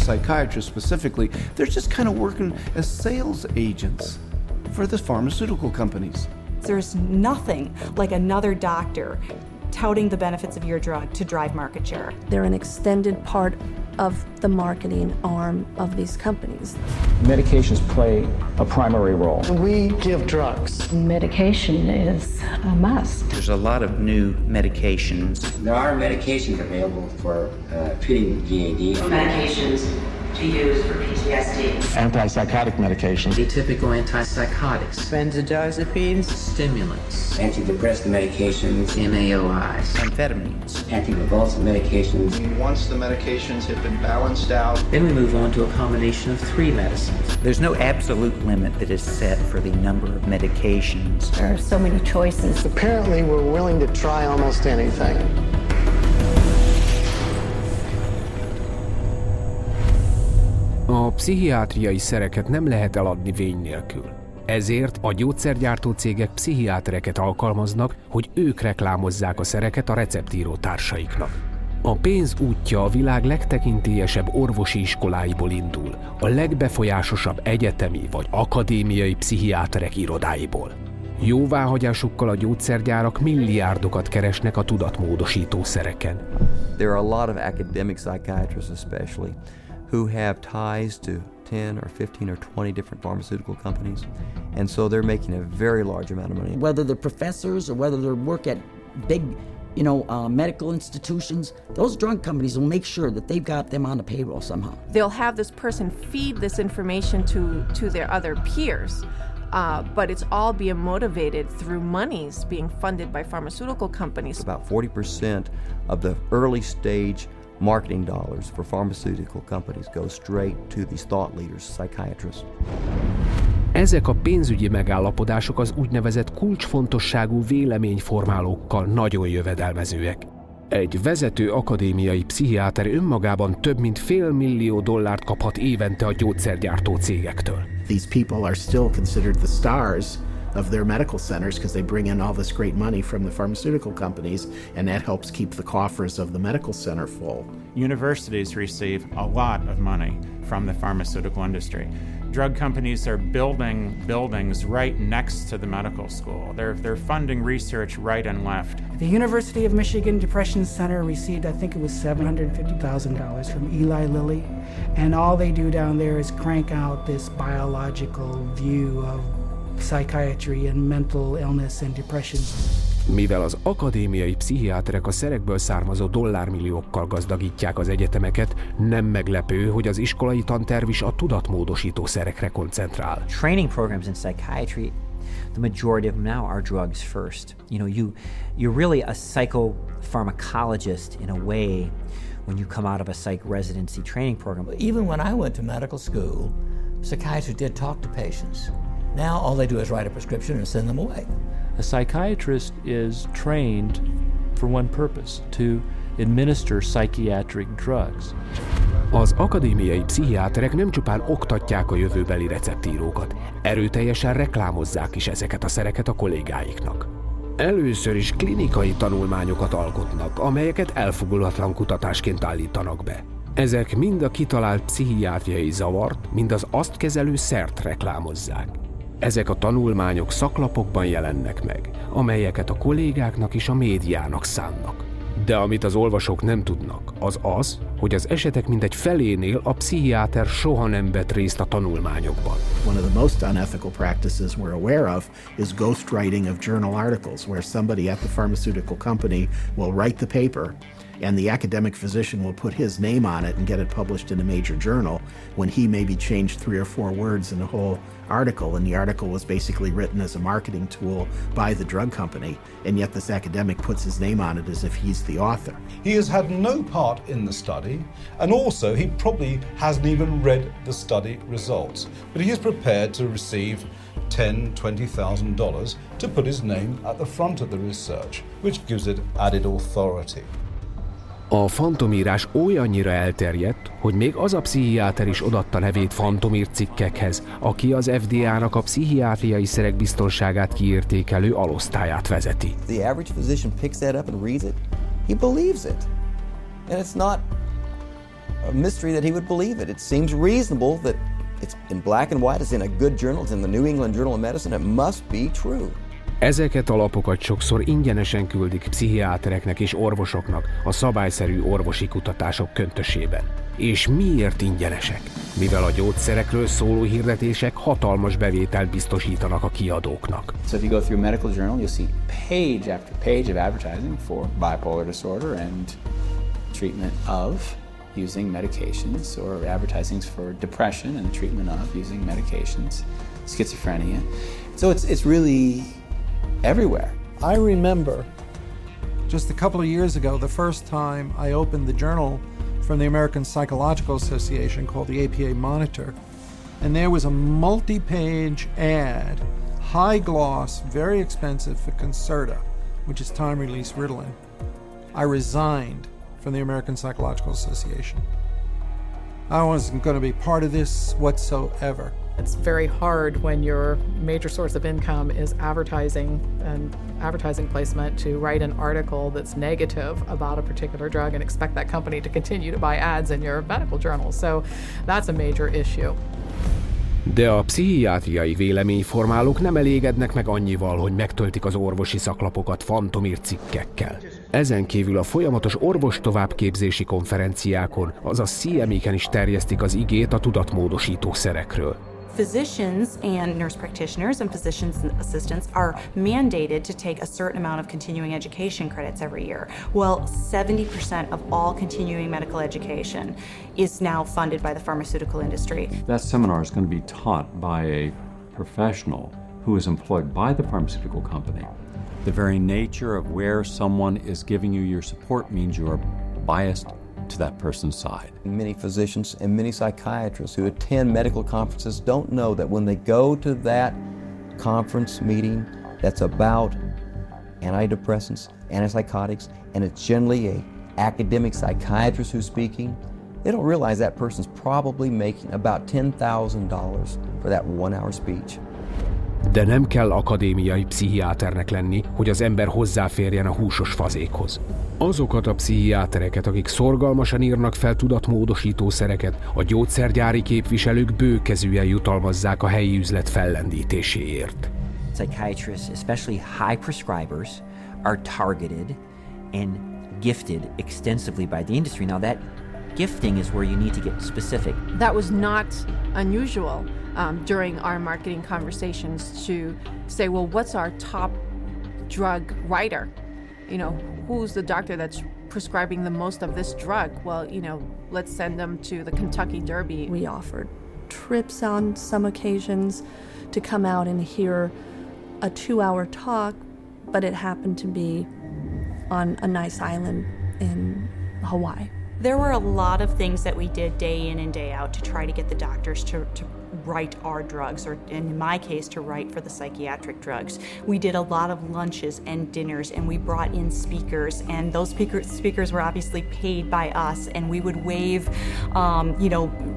psychiatrists specifically, they're just kind of working as sales agents for the pharmaceutical companies. There's nothing like another doctor touting the benefits of your drug to drive market share. They're an extended part of the marketing arm of these companies. Medications play a primary role. We give drugs. Medication is a must. There's a lot of new medications. There are medications available for treating GAD. Medications to use for PTSD. Antipsychotic medications. Atypical antipsychotics. Benzodiazepines. Stimulants. Antidepressant medications. MAOIs. Amphetamines. Anticonvulsant medications. Once the medications have been balanced out, then we move on to a combination of 3 medicines. There's no absolute limit that is set for the number of medications. There are so many choices. Apparently, we're willing to try almost anything. A pszichiátriai szereket nem lehet eladni vény nélkül. Ezért a gyógyszergyártó cégek pszichiátereket alkalmaznak, hogy ők reklámozzák a szereket a receptíró társaiknak. A pénz útja a világ legtekintélyesebb orvosi iskoláiból indul, a legbefolyásosabb egyetemi vagy akadémiai pszichiáterek irodáiból. Jóváhagyásukkal a gyógyszergyárak milliárdokat keresnek a tudatmódosító szereken. There are a lot of academic psychiatrists especially who have ties to 10 or 15 or 20 different pharmaceutical companies, and so they're making a very large amount of money. Whether they're professors or whether they work at big, medical institutions, those drug companies will make sure that they've got them on the payroll somehow. They'll have this person feed this information to their other peers, but it's all being motivated through monies being funded by pharmaceutical companies. About 40% of the early stage marketing dollars for pharmaceutical companies go straight to these thought leaders, psychiatrists. Ezek a pénzügyi megállapodások az úgynevezett kulcsfontosságú véleményformálókkal nagyon jövedelmezőek. Egy vezető akadémiai pszichiáter önmagában több mint $500 millió kaphat évente a gyógyszergyártó cégektől. These people are still considered the stars of their medical centers because they bring in all this great money from the pharmaceutical companies, and that helps keep the coffers of the medical center full. Universities receive a lot of money from the pharmaceutical industry. Drug companies are building buildings right next to the medical school. They're funding research right and left. The University of Michigan Depression Center received, I think it was $750,000 from Eli Lilly, and all they do down there is crank out this biological view of psychiatry and mental illness and depression. Mivel az akadémiai pszichiáterek a szerekből származó dollármilliókkal gazdagítják az egyetemeket, nem meglepő, hogy az iskolai tanterv is a tudatmódosító szerekre koncentrál. Training programs in psychiatry, the majority of them now are drugs first. You're really a psychopharmacologist in a way when you come out of a psych residency training program. Even when I went to medical school, psychiatrists did talk to patients. Now all they do is write a prescription and send them away. A psychiatrist is trained for one purpose, to administer psychiatric drugs. Az akadémiai pszichiáterek nem csupán oktatják a jövőbeli receptírókat, erőteljesen reklámozzák is ezeket a szereket a kollégáiknak. Először is klinikai tanulmányokat alkotnak, amelyeket elfogulatlan kutatásként állítanak be. Ezek mind a kitalált pszichiátriai zavart, mind az azt kezelő szert reklámozzák. Ezek a tanulmányok szaklapokban jelennek meg, amelyeket a kollégáknak és a médiának szánnak. De amit az olvasók nem tudnak, az az, hogy az esetek mintegy felénél a pszichiáter soha nem vett részt a tanulmányokban. One of the most unethical practices we're aware of is ghostwriting of journal articles, where somebody at the pharmaceutical company will write the paper, and the academic physician will put his name on it and get it published in a major journal when he maybe changed 3 or 4 words in the whole article, and the article was basically written as a marketing tool by the drug company, and yet this academic puts his name on it as if he's the author. He has had no part in the study, and also he probably hasn't even read the study results, but he is prepared to receive $10,000, $20,000 to put his name at the front of the research, which gives it added authority. A fantomírás olyannyira elterjedt, hogy még az a pszichiáter is odaadta nevét fantomír cikkekhez, aki az FDA-nak a pszichiátriai szerek biztonságát kiértékelő alosztályát vezeti. The average physician picks that up and reads it. He believes it. And it's not a mystery that he would believe it. It seems reasonable that it's in black and white, it's in a good journal, it's in the New England Journal of Medicine, it must be true. Ezeket a lapokat sokszor ingyenesen küldik pszichiátereknek és orvosoknak a szabályszerű orvosi kutatások köntösében. És miért ingyenesek? Mivel a gyógyszerekről szóló hirdetések hatalmas bevételt biztosítanak a kiadóknak. So if you go through a medical journal, you'll see page after page of advertising for bipolar disorder and treatment of using medications, or advertisings for depression and the treatment of using medications, schizophrenia. So it's really everywhere. I remember just a couple of years ago, the first time I opened the journal from the American Psychological Association called the APA Monitor, and there was a multi-page ad, high gloss, very expensive for Concerta, which is time-release Ritalin. I resigned from the American Psychological Association. I wasn't going to be part of this whatsoever. It's very hard when your major source of income is advertising and advertising placement to write an article that's negative about a particular drug and expect that company to continue to buy ads in your medical journal. So that's a major issue. De a pszichiátriai véleményformálók nem elégednek meg annyival, hogy megtöltik az orvosi szaklapokat fantomírt cikkekkel. Ezen kívül a folyamatos orvostovábbképzési konferenciákon, azaz CME-ken is terjesztik az igét a tudatmódosító szerekről. Physicians and nurse practitioners and physicians assistants are mandated to take a certain amount of continuing education credits every year. Well, 70% of all continuing medical education is now funded by the pharmaceutical industry. That seminar is going to be taught by a professional who is employed by the pharmaceutical company. The very nature of where someone is giving you your support means you are biased to that person's side. Many physicians and many psychiatrists who attend medical conferences don't know that when they go to that conference meeting that's about antidepressants, antipsychotics, and it's generally an academic psychiatrist who's speaking, they don't realize that person's probably making about $10,000 for that 1 hour speech. De nem kell akadémiai pszichiáternek lenni, hogy az ember hozzáférjen a húsos fazékhoz. Azokat a pszichiátereket, akik szorgalmasan írnak fel tudatmódosító szereket, a gyógyszergyári képviselők bőkezűen jutalmazzák a helyi üzlet fellendítéséért. Psychiatrists, especially high prescribers, are targeted and gifted extensively by the industry. Now that gifting is where you need to get specific. That was not unusual during our marketing conversations to say, well, what's our top drug writer? You know, who's the doctor that's prescribing the most of this drug? Well, you know, let's send them to the Kentucky Derby. We offered trips on some occasions to come out and hear a 2-hour talk, but it happened to be on a nice island in Hawaii. There were a lot of things that we did day in and day out to try to get the doctors to write our drugs, or in my case, to write for the psychiatric drugs. We did a lot of lunches and dinners, and we brought in speakers, and those speakers were obviously paid by us, and we would wave,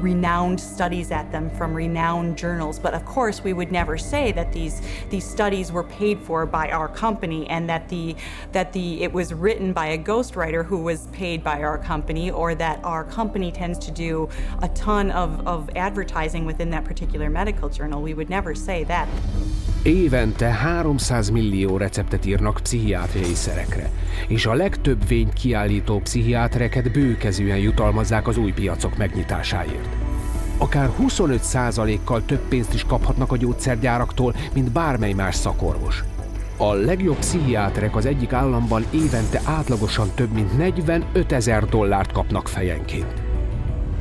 renowned studies at them from renowned journals. But of course, we would never say that these studies were paid for by our company, and that it was written by a ghostwriter who was paid by our company, or that our company tends to do a ton of advertising within that particular medical journal. We would never say that. Évente 300 millió receptet írnak pszichiátriai szerekre, és a legtöbb vényt kiállító pszichiátereket bőkezűen jutalmazzák az új piacok megnyitásáért. Akár 25%-kal több pénzt is kaphatnak a gyógyszergyáraktól, mint bármely más szakorvos. A legjobb pszichiáterek az egyik államban évente átlagosan több mint $45,000 kapnak fejenként.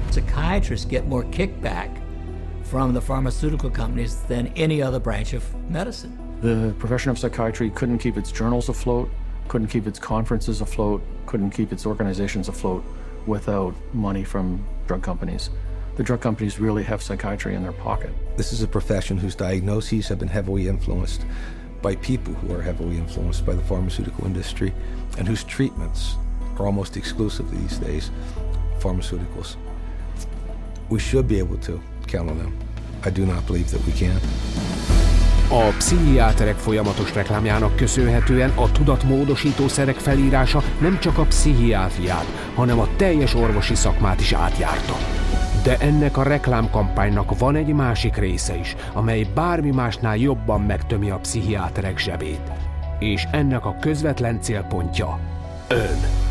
Psychiatrists get more kickback from the pharmaceutical companies than any other branch of medicine. The profession of psychiatry couldn't keep its journals afloat, couldn't keep its conferences afloat, couldn't keep its organizations afloat without money from drug companies. The drug companies really have psychiatry in their pocket. This is a profession whose diagnoses have been heavily influenced by people who are heavily influenced by the pharmaceutical industry, and whose treatments are almost exclusively these days pharmaceuticals. We should be able to count on them. I do not believe that we can. A pszichiáterek folyamatos reklámjának köszönhetően a tudatmódosító szerek felírása nem csak a pszichiátriát, hanem a teljes orvosi szakmát is átjárta. De ennek a reklámkampánynak van egy másik része is, amely bármi másnál jobban megtömi a pszichiáterek zsebét. És ennek a közvetlen célpontja ön.